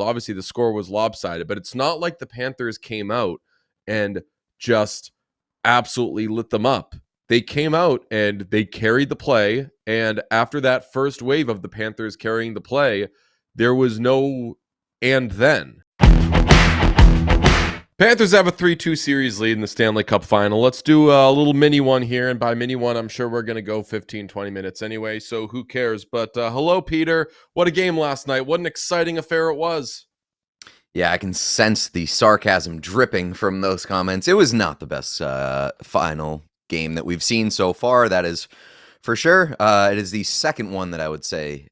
Obviously, the score was lopsided, but it's not like the Panthers came out and just absolutely lit them up. They came out and they carried the play. And after that first wave of the Panthers carrying the play, there was no and then. Panthers have a 3-2 series lead in the Stanley Cup Final. Let's do a little mini one here. And by mini one, I'm sure we're going to go 15, 20 minutes anyway. So who cares? But hello, Peter. What a game last night. What an exciting affair it was. Yeah, I can sense the sarcasm dripping from those comments. It was not the best final game that we've seen so far. That is for sure. It is the second one that I would say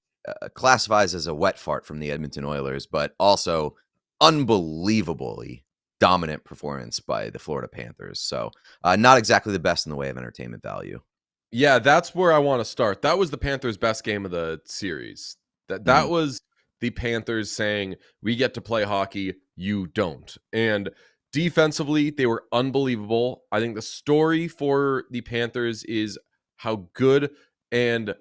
classifies as a wet fart from the Edmonton Oilers, but also unbelievably dominant performance by the Florida Panthers. So not exactly the best in the way of entertainment value. Yeah, that's where I want to start. That was the Panthers' best game of the series. That was the Panthers saying, we get to play hockey, you don't. And defensively, they were unbelievable. I think the story for the Panthers is how good and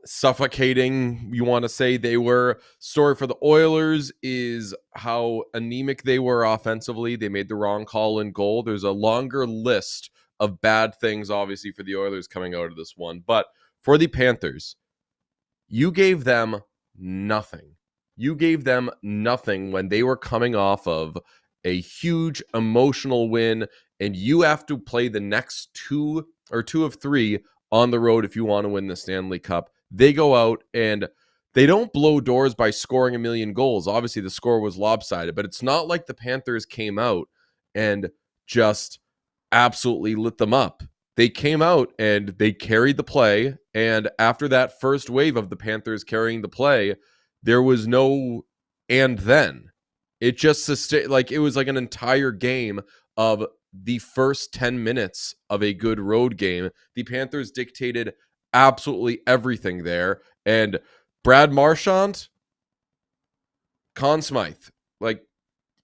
suffocating you want to say they were. Story for the Oilers is how anemic they were offensively. They made the wrong call in goal. There's a longer list of bad things, obviously, for the Oilers coming out of this one. But for the Panthers, you gave them nothing. You gave them nothing when they were coming off of a huge emotional win, and you have to play the next two of three on the road if you want to win the Stanley Cup. They go out and they don't blow doors by scoring a million goals. Obviously, the score was lopsided, but it's not like the Panthers came out and just absolutely lit them up. They came out and they carried the play, and after that first wave of the Panthers carrying the play, there was no and then. It just sustained, like it was like an entire game of the first 10 minutes of a good road game. The Panthers dictated absolutely everything there, and Brad Marchand, Conn Smythe, like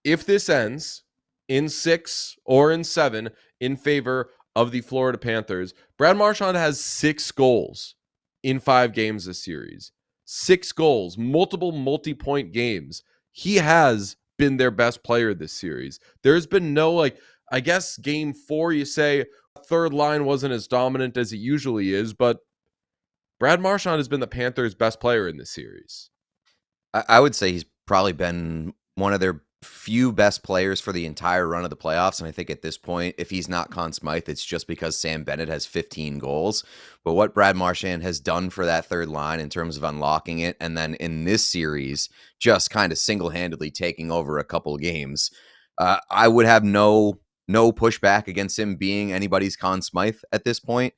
if this ends in 6 or in 7 in favor of the Florida Panthers, Brad Marchand has 6 goals in 5 games this series. 6 goals, multiple multi-point games. He has been their best player this series. There's been no, I guess game 4, you say third line wasn't as dominant as it usually is, but Brad Marchand has been the Panthers' best player in this series. I would say he's probably been one of their few best players for the entire run of the playoffs. And I think at this point, if he's not Conn Smythe, it's just because Sam Bennett has 15 goals. But what Brad Marchand has done for that third line in terms of unlocking it, and then in this series, just kind of single-handedly taking over a couple of games, I would have no pushback against him being anybody's Conn Smythe at this point.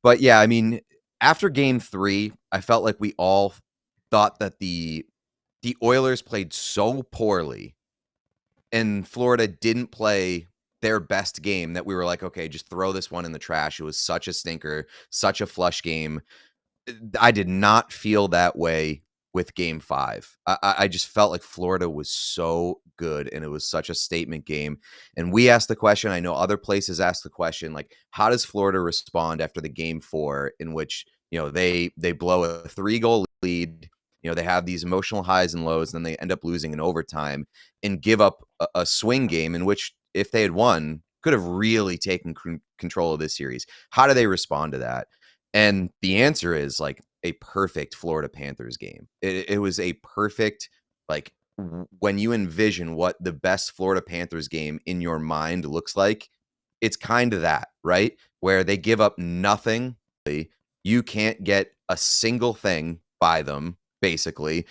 But yeah, I mean, after game 3, I felt like we all thought that the Oilers played so poorly and Florida didn't play their best game that we were like, okay, just throw this one in the trash. It was such a stinker, such a flush game. I did not feel that way with game 5. I just felt like Florida was so good and it was such a statement game. And we asked the question, I know other places asked the question, like, how does Florida respond after the game 4 in which, they blow a 3-goal lead? They have these emotional highs and lows, and then they end up losing in overtime and give up a swing game in which, if they had won, could have really taken control of this series. How do they respond to that? And the answer is like a perfect Florida Panthers game. It was a perfect, like, when you envision what the best Florida Panthers game in your mind looks like, it's kind of that, right? Where they give up nothing. You can't get a single thing by them. Basically,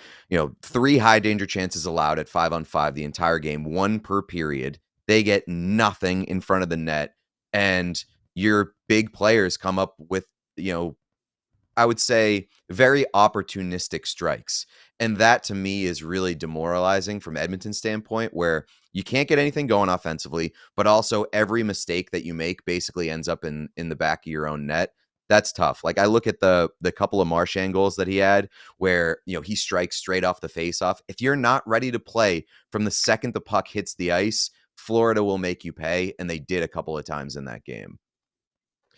3 high danger chances allowed at 5-on-5 the entire game, 1 per period. They get nothing in front of the net, and your big players come up with, I would say, very opportunistic strikes. And that to me is really demoralizing from Edmonton's standpoint, where you can't get anything going offensively, but also every mistake that you make basically ends up in the back of your own net. That's tough. Like, I look at the couple of Marchand goals that he had where, he strikes straight off the faceoff. If you're not ready to play from the second the puck hits the ice, Florida will make you pay. And they did a couple of times in that game.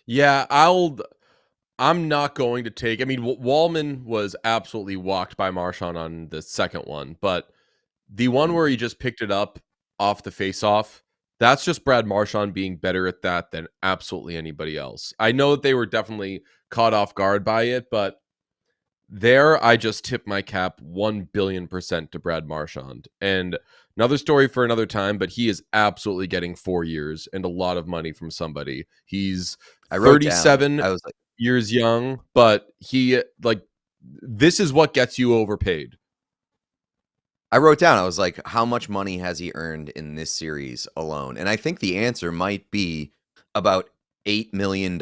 Yeah, I'm not going to take. I mean, Wallman was absolutely walked by Marchand on the second one, but The one where he just picked it up off the face-off, that's just Brad Marchand being better at that than absolutely anybody else. I know that they were definitely caught off guard by it, but there I just tip my cap 1,000,000,000% to Brad Marchand. And another story for another time, but he is absolutely getting 4 years and a lot of money from somebody. He's I wrote down, 37 I was like, years young, but he like this is what gets you overpaid. I wrote down, I was like, how much money has he earned in this series alone? And I think the answer might be about $8 million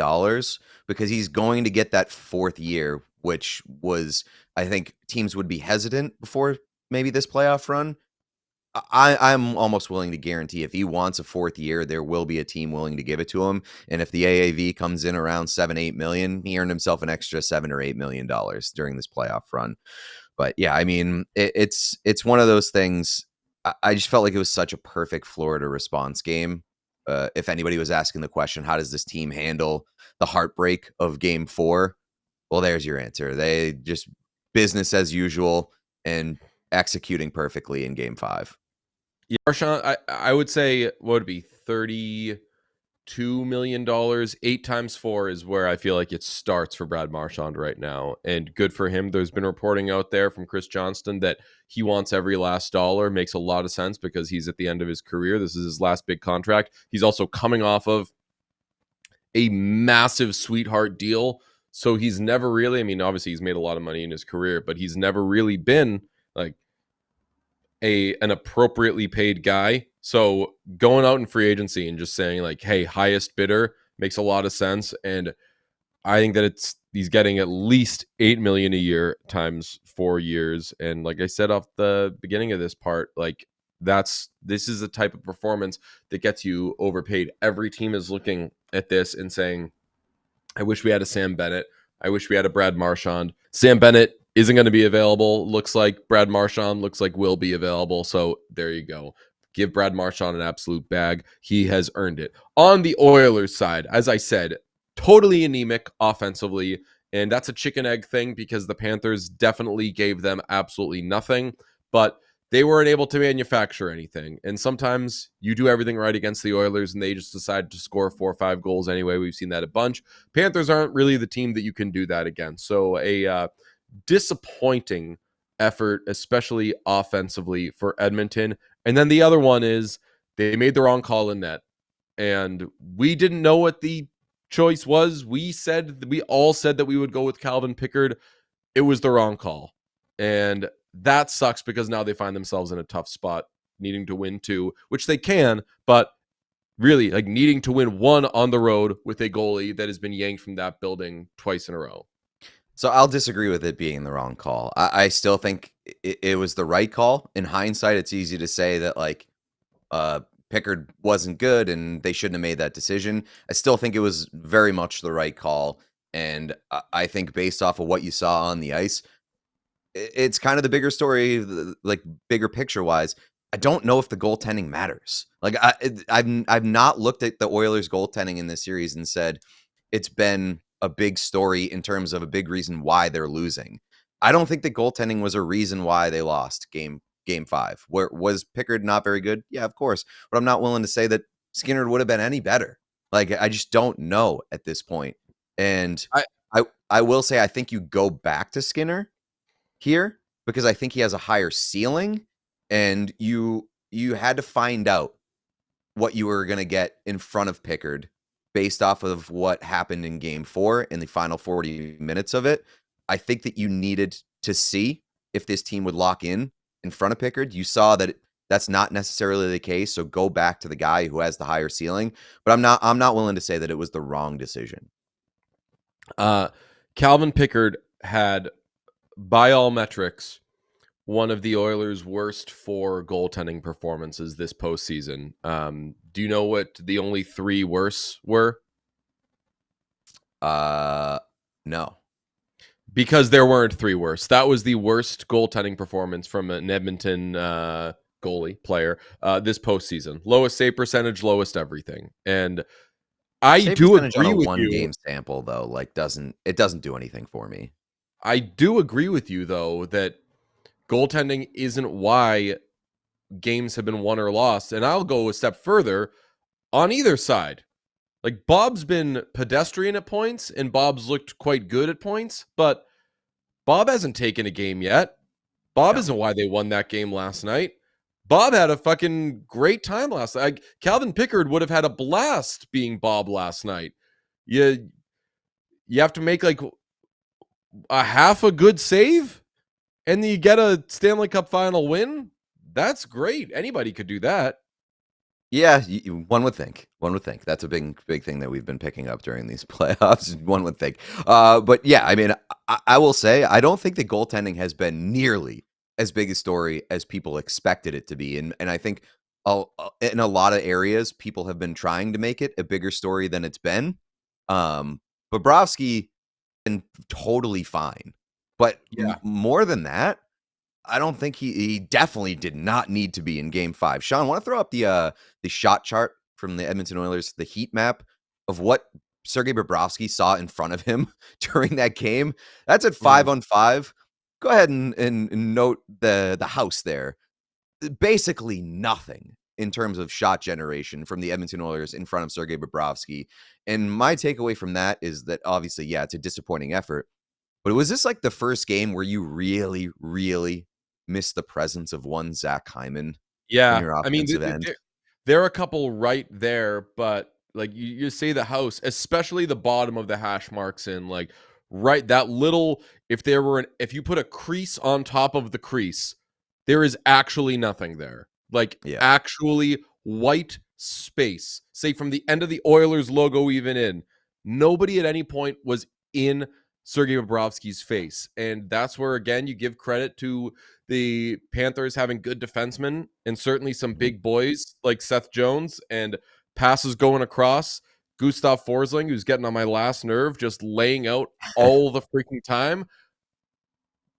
because he's going to get that fourth year, which was, I think teams would be hesitant before maybe this playoff run. I'm almost willing to guarantee if he wants a fourth year, there will be a team willing to give it to him. And if the AAV comes in around 7-8 million, he earned himself an extra $7 or $8 million during this playoff run. But yeah, I mean, it's one of those things. I just felt like it was such a perfect Florida response game. If anybody was asking the question, how does this team handle the heartbreak of Game 4? Well, there's your answer. They just business as usual and executing perfectly in Game 5. Yeah, Marchand, I would say what would it be $32 million. 8 times 4 is where I feel like it starts for Brad Marchand right now. And good for him. There's been reporting out there from Chris Johnston that he wants every last dollar. Makes a lot of sense because he's at the end of his career. This is his last big contract. He's also coming off of a massive sweetheart deal. So he's never really, I mean, obviously he's made a lot of money in his career, but he's never really been like an appropriately paid guy. So going out in free agency and just saying like, hey, highest bidder makes a lot of sense. And I think that he's getting at least 8 million a year times 4 years. And like I said off the beginning of this part, like this is the type of performance that gets you overpaid. Every team is looking at this and saying, I wish we had a Sam Bennett. I wish we had a Brad Marchand. Sam Bennett isn't going to be available. Looks like Brad Marchand looks like will be available. So there you go. Give Brad Marchand an absolute bag. He has earned it. On the Oilers side, as I said, totally anemic offensively. And that's a chicken egg thing because the Panthers definitely gave them absolutely nothing. But they weren't able to manufacture anything. And sometimes you do everything right against the Oilers and they just decide to score 4 or 5 goals anyway. We've seen that a bunch. Panthers aren't really the team that you can do that against. So a disappointing effort, especially offensively for Edmonton. And then the other one is they made the wrong call in net. And we didn't know what the choice was. We all said that we would go with Calvin Pickard. It was the wrong call. And that sucks because now they find themselves in a tough spot, needing to win 2, which they can, but really like needing to win 1 on the road with a goalie that has been yanked from that building twice in a row. So I'll disagree with it being the wrong call. I still think it was the right call. In hindsight, it's easy to say that like Pickard wasn't good and they shouldn't have made that decision. I still think it was very much the right call. And I think based off of what you saw on the ice, it's kind of the bigger story, like bigger picture wise. I don't know if the goaltending matters. Like I've not looked at the Oilers goaltending in this series and said it's been a big story in terms of a big reason why they're losing. I don't think the goaltending was a reason why they lost game 5. Where was Pickard not very good? Yeah, of course. But I'm not willing to say that Skinner would have been any better. Like I just don't know at this point. And I will say I think you go back to Skinner here because I think he has a higher ceiling and you had to find out what you were going to get in front of Pickard based off of what happened in game 4 in the final 40 minutes of it. I think that you needed to see if this team would lock in front of Pickard. You saw that that's not necessarily the case. So go back to the guy who has the higher ceiling, but I'm not willing to say that it was the wrong decision. Calvin Pickard had, by all metrics, one of the Oilers' worst 4 goaltending performances this postseason. Do you know what the only 3 worse were? No. Because there weren't 3 worse. That was the worst goaltending performance from an Edmonton goalie player this postseason. Lowest save percentage, lowest everything. And I Save do percentage agree on a with one you. game sample though, like doesn't do anything for me. I do agree with you though that goaltending isn't why games have been won or lost. And I'll go a step further on either side. Like, Bob's been pedestrian at points, and Bob's looked quite good at points, but Bob hasn't taken a game yet. Bob No. isn't why they won that game last night. Bob had a fucking great time last night. Calvin Pickard would have had a blast being Bob last night. You have to make like a half a good save, and then you get a Stanley Cup Final win. That's great. Anybody could do that. Yeah, one would think. One would think that's a big thing that we've been picking up during these playoffs. One would think. But yeah, I mean, I will say I don't think the goaltending has been nearly as big a story as people expected it to be, and I think in a lot of areas people have been trying to make it a bigger story than it's been. Bobrovsky been totally fine, but Yeah. more than that, I don't think he definitely did not need to be in Game 5. Sean, want to throw up the shot chart from the Edmonton Oilers, the heat map of what Sergei Bobrovsky saw in front of him during that game? That's at 5-on-5. Go ahead and note the house there. Basically nothing in terms of shot generation from the Edmonton Oilers in front of Sergei Bobrovsky. And my takeaway from that is that obviously, yeah, it's a disappointing effort. But was this like the first game where you really, really missed the presence of one Zach Hyman in Yeah. your I mean, offensive end? there are a couple right there, but like you say the house, especially the bottom of the hash marks in like right that little, if you put a crease on top of the crease, there is actually nothing there. Like Yeah. actually white space. Say from the end of the Oilers logo even in. Nobody at any point was in Sergei Bobrovsky's face. And that's where again you give credit to the Panthers having good defensemen and certainly some big boys like Seth Jones and passes going across. Gustav Forsling, who's getting on my last nerve, just laying out all the freaking time.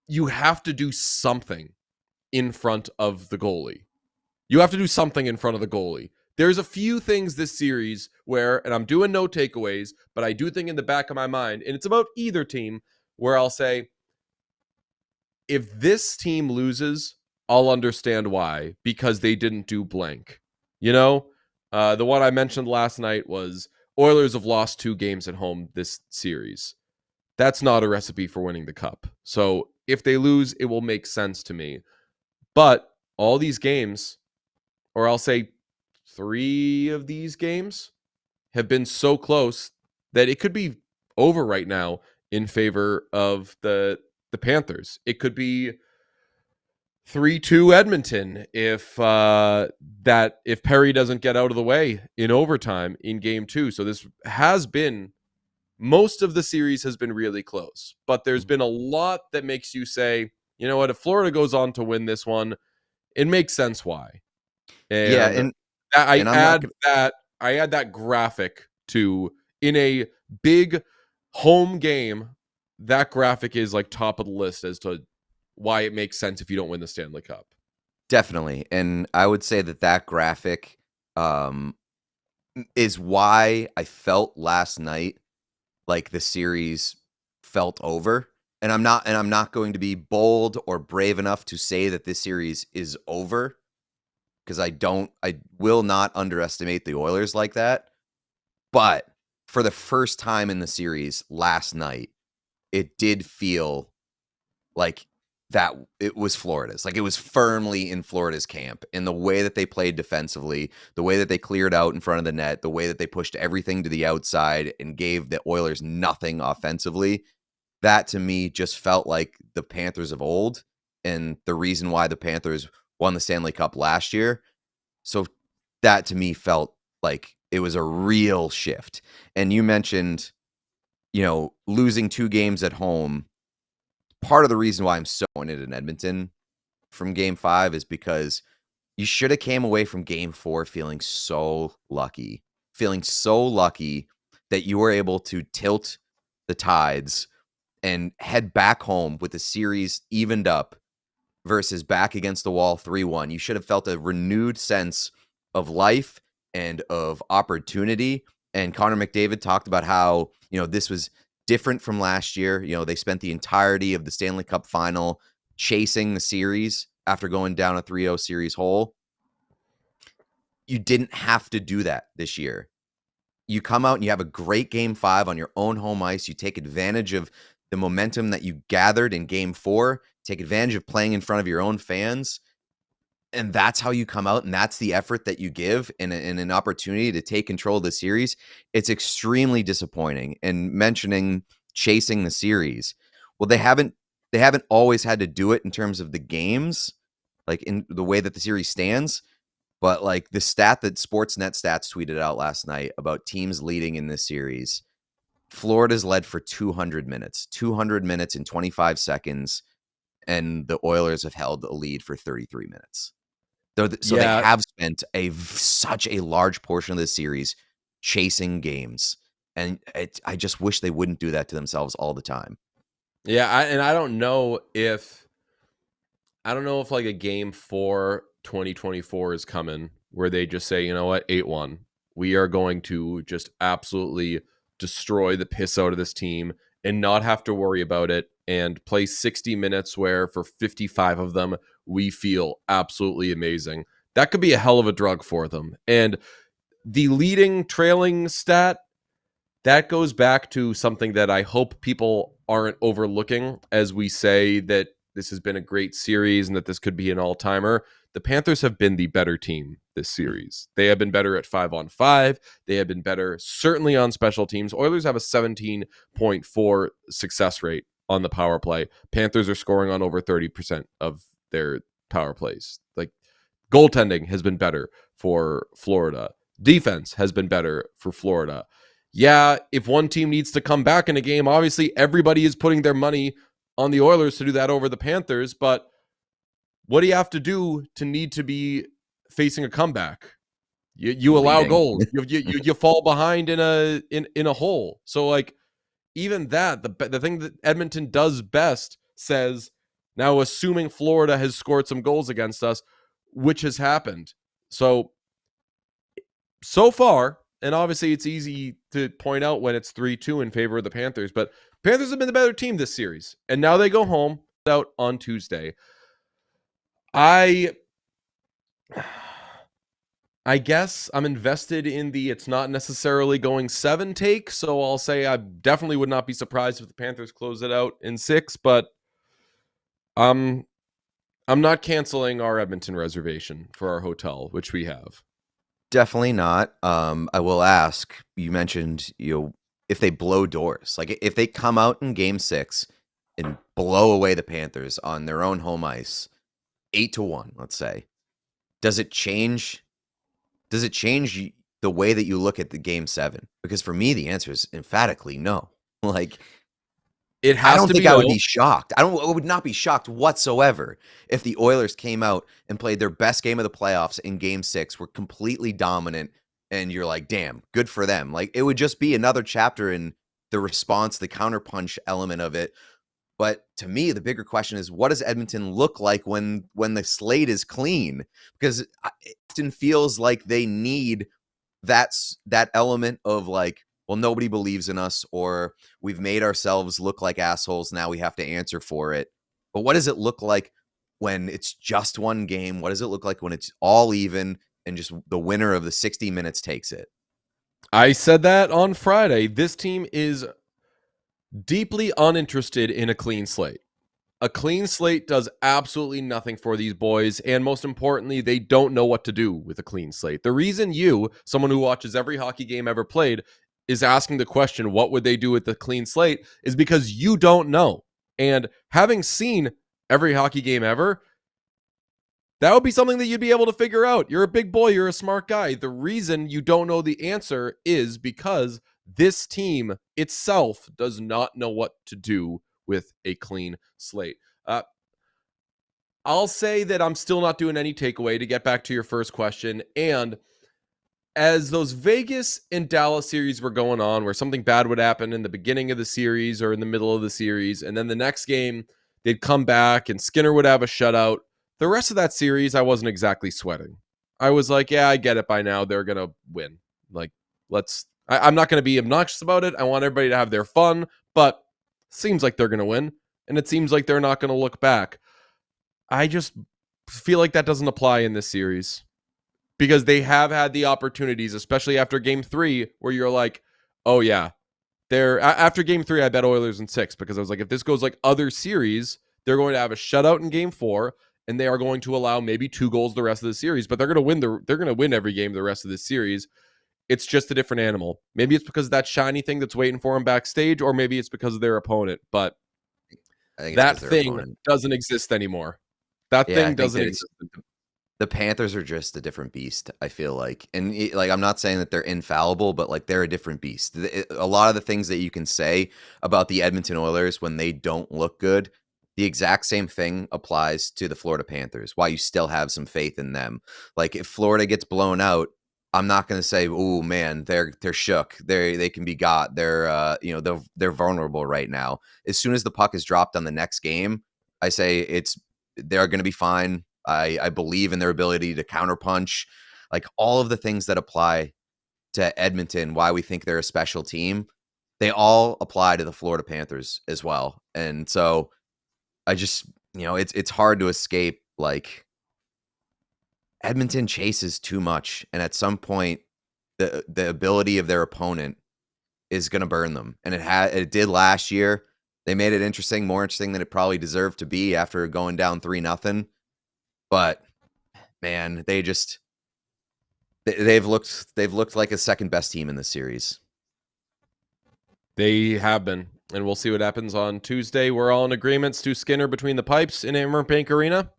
You have to do something in front of the goalie. You have to do something in front of the goalie. There's a few things this series where, and I'm doing no takeaways, but I do think in the back of my mind, and it's about either team, where I'll say, if this team loses, I'll understand why, because they didn't do blank. You know, the one I mentioned last night was Oilers have lost 2 games at home this series. That's not a recipe for winning the cup. So if they lose, it will make sense to me. But all these games, or I'll say 3 of these games, have been so close that it could be over right now in favor of the Panthers. It could be 3-2 Edmonton if Perry doesn't get out of the way in overtime in game 2. So this has been, most of the series has been really close, but there's been a lot that makes you say, you know what, if Florida goes on to win this one, it makes sense why. Yeah, And and I'm not gonna, I add that graphic to, in a big home game, that graphic is like top of the list as to why it makes sense if you don't win the Stanley Cup. definitely. And I would say that graphic is why I felt last night like the series felt over. And I'm not going to be bold or brave enough to say that this series is over, because I will not underestimate the Oilers like that. But for the first time in the series last night, it did feel like that it was Florida's. Like it was firmly in Florida's camp, in the way that they played defensively, the way that they cleared out in front of the net, the way that they pushed everything to the outside and gave the Oilers nothing offensively. That to me just felt like the Panthers of old, and the reason why the Panthers won the Stanley Cup last year. So that to me felt like it was a real shift. And you mentioned, losing 2 games at home. Part of the reason why I'm so disappointed in Edmonton from Game 5 is because you should have came away from Game 4 feeling so lucky that you were able to tilt the tides and head back home with the series evened up versus back against the wall 3-1. You should have felt a renewed sense of life and of opportunity. And Connor McDavid talked about how, this was different from last year. They spent the entirety of the Stanley Cup Final chasing the series after going down a 3-0 series hole. You didn't have to do that this year. You come out and you have a great game 5 on your own home ice. You take advantage of the momentum that you gathered in game 4, take advantage of playing in front of your own fans. And that's how you come out, and that's the effort that you give in an opportunity to take control of the series. It's extremely disappointing. And mentioning chasing the series, well, they haven't always had to do it in terms of the games, like in the way that the series stands. But like the stat that Sportsnet Stats tweeted out last night about teams leading in this series, Florida's led for 200 minutes in 25 seconds, and the Oilers have held a lead for 33 minutes. So they have spent such a large portion of this series chasing games, and I just wish they wouldn't do that to themselves all the time. Yeah, I don't know if like a game 4 2024 is coming where they just say, you know what, 8-1. We are going to just absolutely destroy the piss out of this team and not have to worry about it and play 60 minutes where for 55 of them we feel absolutely amazing. That could be a hell of a drug for them. And the leading trailing stat, that goes back to something that I hope people aren't overlooking as we say that this has been a great series and that this could be an all-timer. The Panthers have been the better team this series. They have been better at 5-on-5. They have been better, certainly on special teams. Oilers have a 17.4 success rate on the power play. Panthers are scoring on over 30% of their power plays. Like, goaltending has been better for Florida. Defense has been better for Florida. Yeah, if one team needs to come back in a game, obviously everybody is putting their money on the Oilers to do that over the Panthers, but what do you have to do to need to be facing a comeback? You allow goals. You fall behind in a hole. So like even that, the thing that Edmonton does best says, now assuming Florida has scored some goals against us, which has happened. So far, and obviously it's easy to point out when it's 3-2 in favor of the Panthers, but Panthers have been the better team this series. And now they go home out on Tuesday. I guess I'm invested in the it's not necessarily going 7 take, so I'll say I definitely would not be surprised if the Panthers close it out in 6, but I'm not canceling our Edmonton reservation for our hotel, which we have. Definitely not. I will ask, you mentioned, if they blow doors, like if they come out in game 6 and blow away the Panthers on their own home ice, 8-1, let's say, does it change the way that you look at the game 7? Because for me, the answer is emphatically no. Like, it has I don't to think be I would be shocked. I would not be shocked whatsoever if the Oilers came out and played their best game of the playoffs in game 6, were completely dominant, and you're like, damn, good for them. Like, it would just be another chapter in the response, the counterpunch element of it. But to me, the bigger question is, what does Edmonton look like when the slate is clean? Because it often feels like they need that element of like, well, nobody believes in us, or we've made ourselves look like assholes. Now we have to answer for it. But what does it look like when it's just one game? What does it look like when it's all even and just the winner of the 60 minutes takes it? I said that on Friday. This team is deeply uninterested in a clean slate. A clean slate does absolutely nothing for these boys, and most importantly, they don't know what to do with a clean slate. The reason you, someone who watches every hockey game ever played, is asking the question, what would they do with the clean slate, is because you don't know. And having seen every hockey game ever, that would be something that you'd be able to figure out. You're a big boy. You're a smart guy. The reason you don't know the answer is because this team itself does not know what to do with a clean slate. I'll say that I'm still not doing any takeaway to get back to your first question. And as those Vegas and Dallas series were going on, where something bad would happen in the beginning of the series or in the middle of the series, and then the next game they'd come back and Skinner would have a shutout, the rest of that series, I wasn't exactly sweating. I was like, yeah, I get it by now. They're going to win. Like, I'm not going to be obnoxious about it. I want everybody to have their fun, but seems like they're going to win. And it seems like they're not going to look back. I just feel like that doesn't apply in this series because they have had the opportunities, especially after game 3, where you're like, oh yeah, after game 3, I bet Oilers in 6, because I was like, if this goes like other series, they're going to have a shutout in game 4, and they are going to allow maybe 2 goals the rest of the series, but they're going to win every game the rest of the series. It's just a different animal. Maybe it's because of that shiny thing that's waiting for them backstage, or maybe it's because of their opponent, but I think that thing doesn't exist anymore. That thing doesn't exist. The Panthers are just a different beast, I feel like. And like, I'm not saying that they're infallible, but like, they're a different beast. A lot of the things that you can say about the Edmonton Oilers when they don't look good, the exact same thing applies to the Florida Panthers. Why you still have some faith in them. Like, if Florida gets blown out, I'm not going to say, "Oh man, they're shook. They can be got. They're they're vulnerable right now." As soon as the puck is dropped on the next game, I say they're going to be fine. I believe in their ability to counterpunch, like all of the things that apply to Edmonton, why we think they're a special team, they all apply to the Florida Panthers as well. And so I just, it's hard to escape. Like, Edmonton chases too much. And at some point, the ability of their opponent is going to burn them. And it did last year. They made it interesting, more interesting than it probably deserved to be after going down 3-0. But man, they've looked like a second best team in this series. They have been, and we'll see what happens on Tuesday. We're all in agreement. Stuart Skinner between the pipes in Amerant Bank Arena.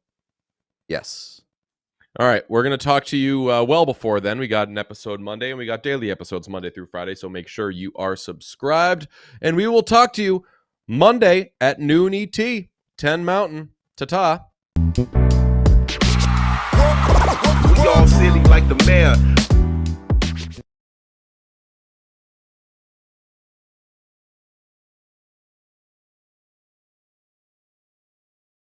Yes. All right, we're going to talk to you well before then. We got an episode Monday, and we got daily episodes Monday through Friday, so make sure you are subscribed. And we will talk to you Monday at noon ET, 10 Mountain. Ta-ta. We all silly like the mayor.